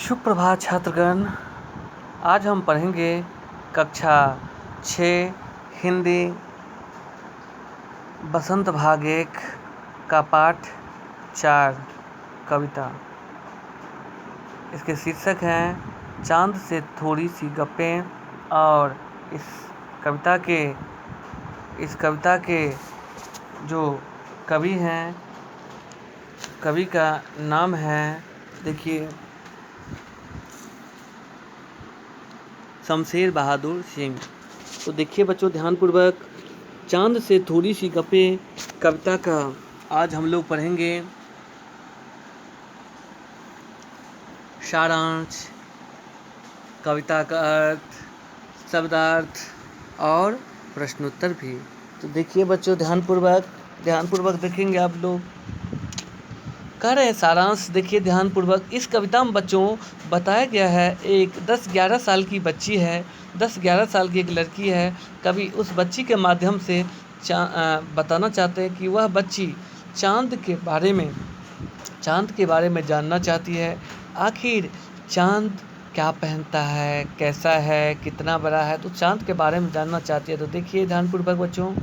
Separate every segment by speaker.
Speaker 1: सुप्रभात छात्रगण। आज हम पढ़ेंगे कक्षा 6 हिंदी बसंत भाग 1 का पाठ 4 कविता। इसके शीर्षक हैं चांद से थोड़ी सी गप्पें। और इस कविता के जो कवि हैं, कवि का नाम है, देखिए, शमशेर बहादुर सिंह। तो देखिए बच्चों ध्यानपूर्वक, चांद से थोड़ी सी गप्पें कविता का आज हम लोग पढ़ेंगे सारांश, कविता का अर्थ, शब्दार्थ और प्रश्नोत्तर भी। तो देखिए बच्चों ध्यानपूर्वक देखेंगे आप लोग। कह रहे हैं सारांश, देखिए ध्यानपूर्वक। इस कविता में बच्चों बताया गया है, एक 10-11 साल की बच्ची है, 10-11 साल की एक लड़की है। कवि उस बच्ची के माध्यम से बताना चाहते हैं कि वह बच्ची चांद के बारे में जानना चाहती है। आखिर चांद क्या पहनता है, कैसा है, कितना बड़ा है, तो चांद के बारे में जानना चाहती है। तो देखिए ध्यानपूर्वक बच्चों,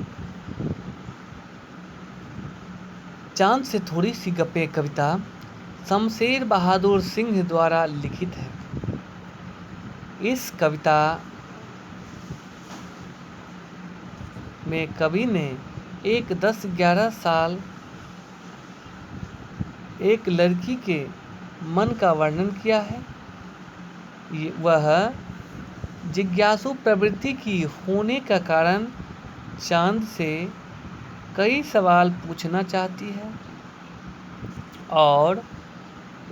Speaker 1: चांद से थोड़ी सी गप्पें कविता शमशेर बहादुर सिंह द्वारा लिखित है। इस कविता में कवि ने एक 10-11 साल एक लड़की के मन का वर्णन किया है। वह जिज्ञासु प्रवृत्ति की होने का कारण चांद से कई सवाल पूछना चाहती है और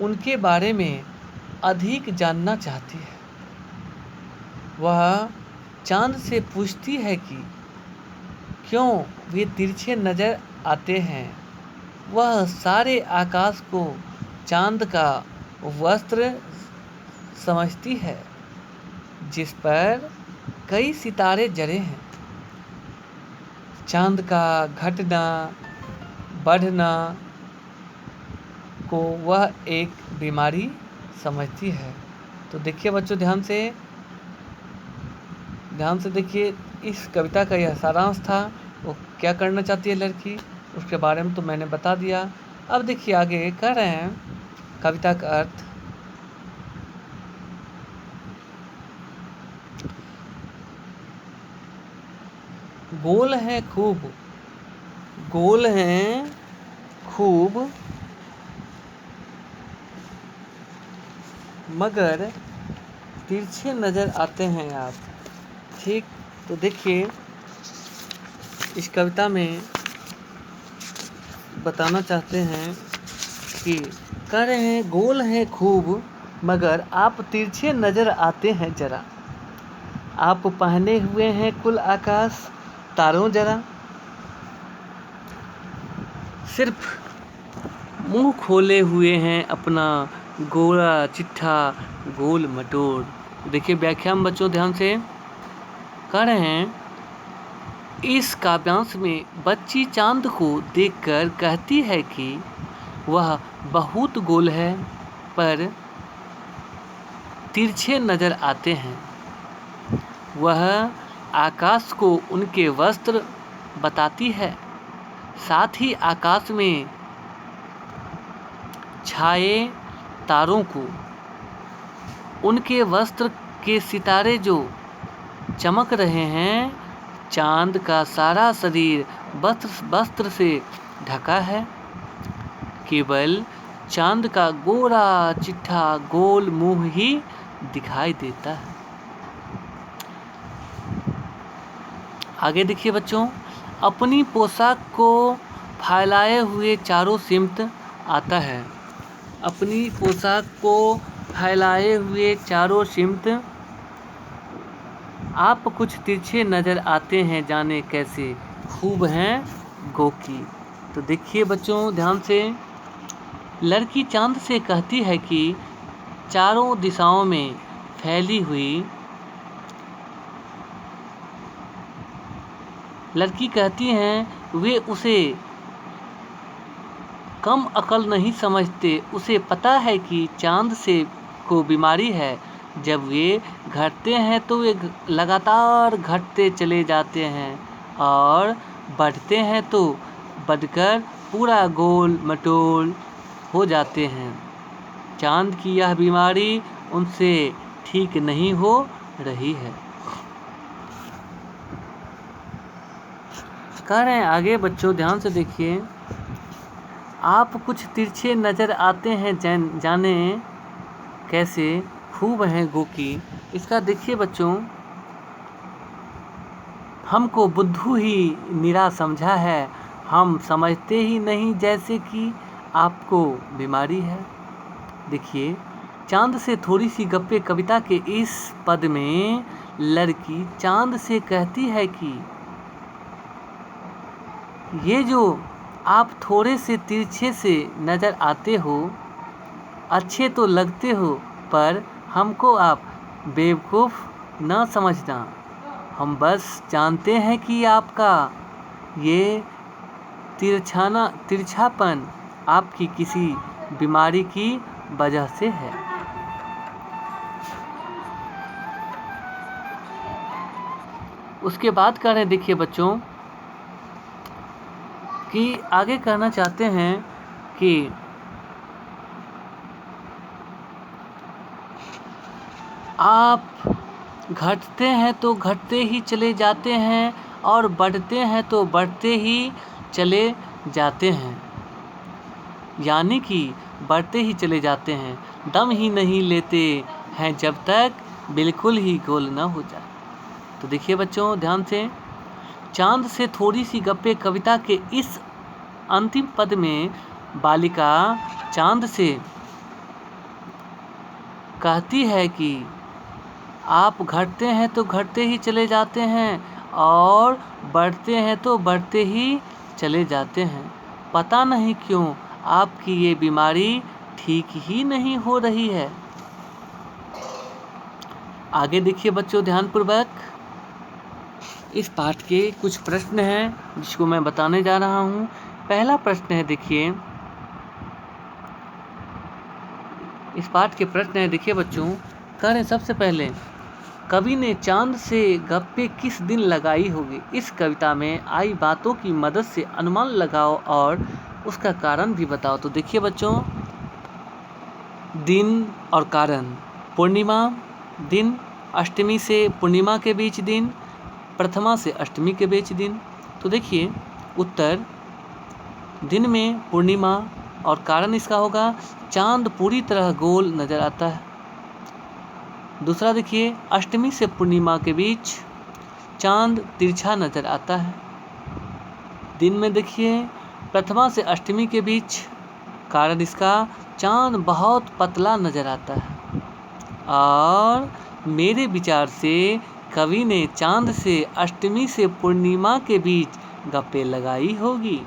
Speaker 1: उनके बारे में अधिक जानना चाहती है। वह चांद से पूछती है कि क्यों वे तिरछे नजर आते हैं। वह सारे आकाश को चांद का वस्त्र समझती है, जिस पर कई सितारे जड़े हैं। चांद का घटना बढ़ना को वह एक बीमारी समझती है। तो देखिए बच्चों ध्यान से देखिए, इस कविता का यह सारांश था। वो क्या करना चाहती है लड़की, उसके बारे में तो मैंने बता दिया। अब देखिए आगे कह रहे हैं कविता का अर्थ। गोल हैं खूब मगर तिरछे नजर आते हैं आप। ठीक, तो देखिए इस कविता में बताना चाहते हैं कि कह रहे हैं गोल हैं खूब मगर आप तिरछे नजर आते हैं जरा। आप पहने हुए हैं कुल आकाश तारों जरा। सिर्फ मुंह खोले हुए हैं अपना गोरा चिट्ठा गोल मटोर। देखिए व्याख्या में बच्चों ध्यान से कह रहे हैं, इस काव्यांश में बच्ची चांद को देखकर कहती है कि वह बहुत गोल है पर तिरछे नजर आते हैं। वह आकाश को उनके वस्त्र बताती है, साथ ही आकाश में छाए तारों को। उनके वस्त्र के सितारे जो चमक रहे हैं, चांद का सारा शरीर वस्त्र से ढका है। केवल चांद का गोरा चिट्ठा गोल मुंह ही दिखाई देता है। आगे देखिए बच्चों, अपनी पोशाक को फैलाए हुए चारों सिमत आता है। अपनी पोशाक को फैलाए हुए चारों सिमत आप कुछ तिरछे नजर आते हैं, जाने कैसे खूब हैं गोकी। तो देखिए बच्चों ध्यान से, लड़की चांद से कहती है कि चारों दिशाओं में फैली हुई, लड़की कहती हैं वे उसे कम अकल नहीं समझते। उसे पता है कि चांद से को बीमारी है। जब वे घटते हैं तो वे लगातार घटते चले जाते हैं और बढ़ते हैं तो बढ़कर पूरा गोल मटोल हो जाते हैं। चांद की यह बीमारी उनसे ठीक नहीं हो रही है। कह रहे हैं आगे बच्चों, ध्यान से देखिए। आप कुछ तिरछे नज़र आते हैं, जाने कैसे खूब हैं गोकी। इसका देखिए बच्चों, हमको बुद्धू ही निरा समझा है, हम समझते ही नहीं जैसे कि आपको बीमारी है। देखिए, चांद से थोड़ी सी गप्पे कविता के इस पद में लड़की चांद से कहती है कि ये जो आप थोड़े से तिरछे से नज़र आते हो, अच्छे तो लगते हो, पर हमको आप बेवकूफ़ न समझना। हम बस जानते हैं कि आपका ये तिरछापन आपकी किसी बीमारी की वजह से है। उसके बाद कह रहे हैं, देखिए बच्चों, कि आगे कहना चाहते हैं कि आप घटते हैं तो घटते ही चले जाते हैं और बढ़ते हैं तो बढ़ते ही चले जाते हैं, यानी कि बढ़ते ही चले जाते हैं, दम ही नहीं लेते हैं जब तक बिल्कुल ही गोल न हो जाए। तो देखिए बच्चों, ध्यान से, चांद से थोड़ी सी गप्पे कविता के इस अंतिम पद में बालिका चांद से कहती है कि आप घटते हैं तो घटते ही चले जाते हैं और बढ़ते हैं तो बढ़ते ही चले जाते हैं। पता नहीं क्यों आपकी ये बीमारी ठीक ही नहीं हो रही है। आगे देखिए बच्चों ध्यानपूर्वक। इस पाठ के कुछ प्रश्न हैं जिसको मैं बताने जा रहा हूँ। पहला प्रश्न है, देखिए, इस पाठ के प्रश्न है, देखिए बच्चों, कह रहे हैं सबसे पहले, कवि ने चांद से गप्पे किस दिन लगाई होगी? इस कविता में आई बातों की मदद से अनुमान लगाओ और उसका कारण भी बताओ। तो देखिए बच्चों, दिन और कारण, पूर्णिमा दिन, अष्टमी से पूर्णिमा के बीच दिन, प्रथमा से अष्टमी के बीच दिन। तो देखिए उत्तर दिन में पूर्णिमा और कारण इसका होगा चांद पूरी तरह गोल नज़र आता है। दूसरा देखिए, अष्टमी से पूर्णिमा के बीच चांद तिरछा नज़र आता है। दिन में देखिए प्रथमा से अष्टमी के बीच कारण इसका चांद बहुत पतला नज़र आता है। और मेरे विचार से कवि ने चांद से अष्टमी से पूर्णिमा के बीच गप्पे लगाई होगी।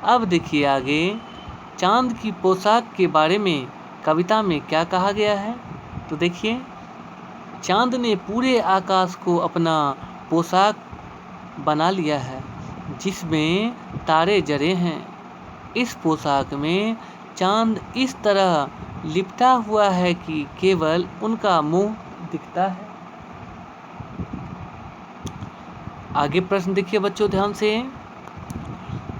Speaker 1: अब देखिए आगे, चांद की पोशाक के बारे में कविता में क्या कहा गया है? तो देखिए, चांद ने पूरे आकाश को अपना पोशाक बना लिया है जिसमें तारे जड़े हैं। इस पोशाक में चांद इस तरह लिपटा हुआ है कि केवल उनका मुंह दिखता है। आगे प्रश्न देखिए बच्चों ध्यान से।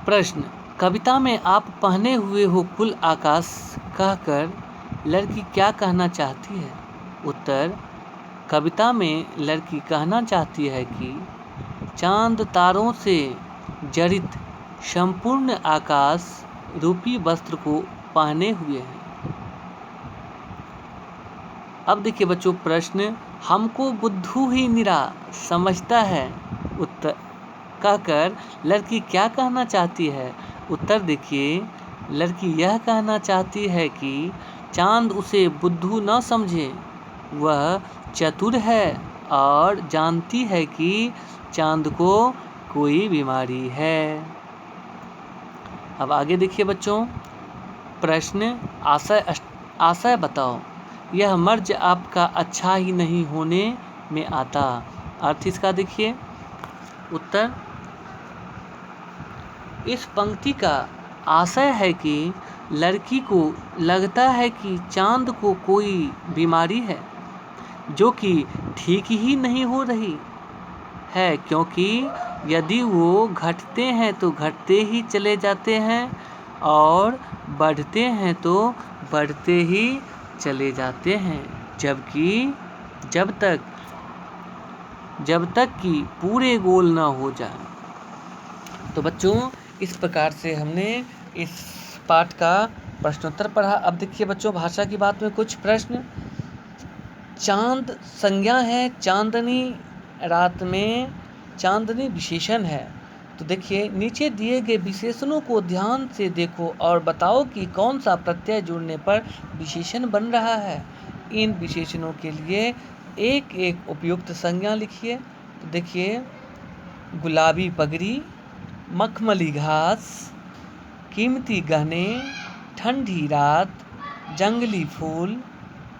Speaker 1: प्रश्न, कविता में आप पहने हुए हो कुल आकाश कहकर लड़की क्या कहना चाहती है? उत्तर, कविता में लड़की कहना चाहती है कि चांद तारों से जड़ित संपूर्ण आकाश रूपी वस्त्र को पहने हुए हैं। अब देखिए बच्चों प्रश्न, हमको बुद्धू ही निरा समझता है, उत्तर कहकर लड़की क्या कहना चाहती है? उत्तर देखिए, लड़की यह कहना चाहती है कि चांद उसे बुद्धू न समझे, वह चतुर है और जानती है कि चांद को कोई बीमारी है। अब आगे देखिए बच्चों, प्रश्न, आशय बताओ। यह मर्ज आपका अच्छा ही नहीं होने में आता। अर्थ इसका देखिए। उत्तर, इस पंक्ति का आशय है कि लड़की को लगता है कि चाँद को कोई बीमारी है जो कि ठीक ही नहीं हो रही है, क्योंकि यदि वो घटते हैं तो घटते ही चले जाते हैं और बढ़ते हैं तो बढ़ते ही चले जाते हैं, जबकि जब तक कि पूरे गोल ना हो जाए। तो बच्चों, इस प्रकार से हमने इस पाठ का प्रश्नोत्तर पढ़ा। अब देखिए बच्चों, भाषा की बात में कुछ प्रश्न। चांद संज्ञा है, चांदनी रात में चांदनी विशेषण है। तो देखिए, नीचे दिए गए विशेषणों को ध्यान से देखो और बताओ कि कौन सा प्रत्यय जुड़ने पर विशेषण बन रहा है। इन विशेषणों के लिए एक एक उपयुक्त संज्ञा लिखिए। तो देखिए, गुलाबी पगड़ी, मखमली घास, कीमती गहने, ठंडी रात, जंगली फूल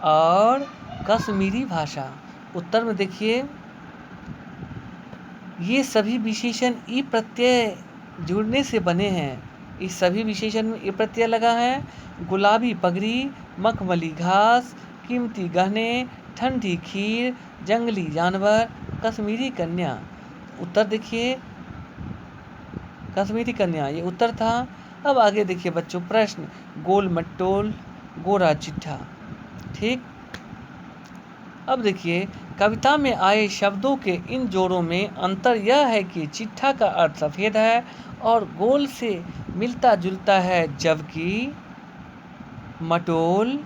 Speaker 1: और कश्मीरी भाषा। उत्तर में देखिए, ये सभी विशेषण ई प्रत्यय जुड़ने से बने हैं। इस सभी विशेषण में ई प्रत्यय लगा है। गुलाबी पगड़ी, मखमली घास, कीमती गहने, ठंडी खीर, जंगली जानवर, कश्मीरी कन्या। उत्तर देखिए, कश्मीरी कन्या ये उत्तर था। अब आगे देखिए बच्चों, प्रश्न। गोल मटोल, गोरा चिट्ठा। ठीक। अब देखिए, कविता में आए शब्दों के इन जोड़ों में अंतर यह है कि चिट्ठा का अर्थ सफ़ेद है और गोल से मिलता जुलता है, जबकि मटोल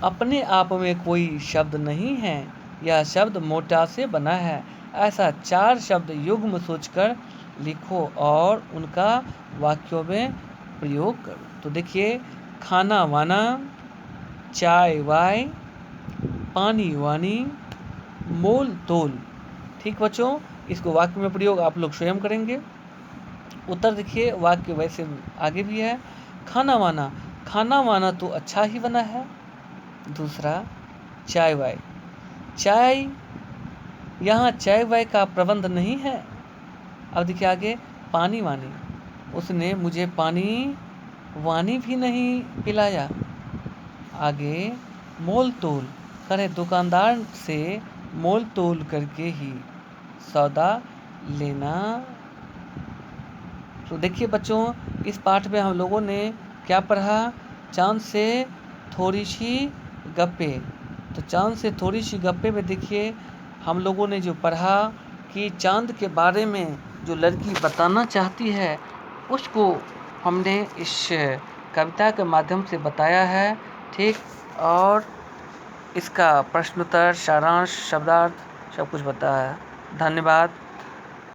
Speaker 1: अपने आप में कोई शब्द नहीं है, यह शब्द मोटा से बना है। ऐसा 4 शब्द युग्म सोचकर लिखो और उनका वाक्यों में प्रयोग करो। तो देखिए, खाना वाना, चाय वाय, पानी वानी, मोल तोल। ठीक बच्चों, इसको वाक्य में प्रयोग आप लोग स्वयं करेंगे। उत्तर देखिए, वाक्य वैसे आगे भी है। खाना वाना तो अच्छा ही बना है। दूसरा, चाय वाय, चाय, यहाँ चाय वाय का प्रबंध नहीं है। अब देखिए आगे, पानी वानी, उसने मुझे पानी वानी भी नहीं पिलाया। आगे, मोल तोल, करे दुकानदार से मोल तोल करके ही सौदा लेना। तो देखिए बच्चों, इस पाठ में हम लोगों ने क्या पढ़ा? चांद से थोड़ी सी गप्पे। तो चांद से थोड़ी सी गप्पे में देखिए, हम लोगों ने जो पढ़ा कि चांद के बारे में जो लड़की बताना चाहती है, उसको हमने इस कविता के माध्यम से बताया है। ठीक। और इसका प्रश्नोत्तर, सारांश, शब्दार्थ सब कुछ बताया है। धन्यवाद।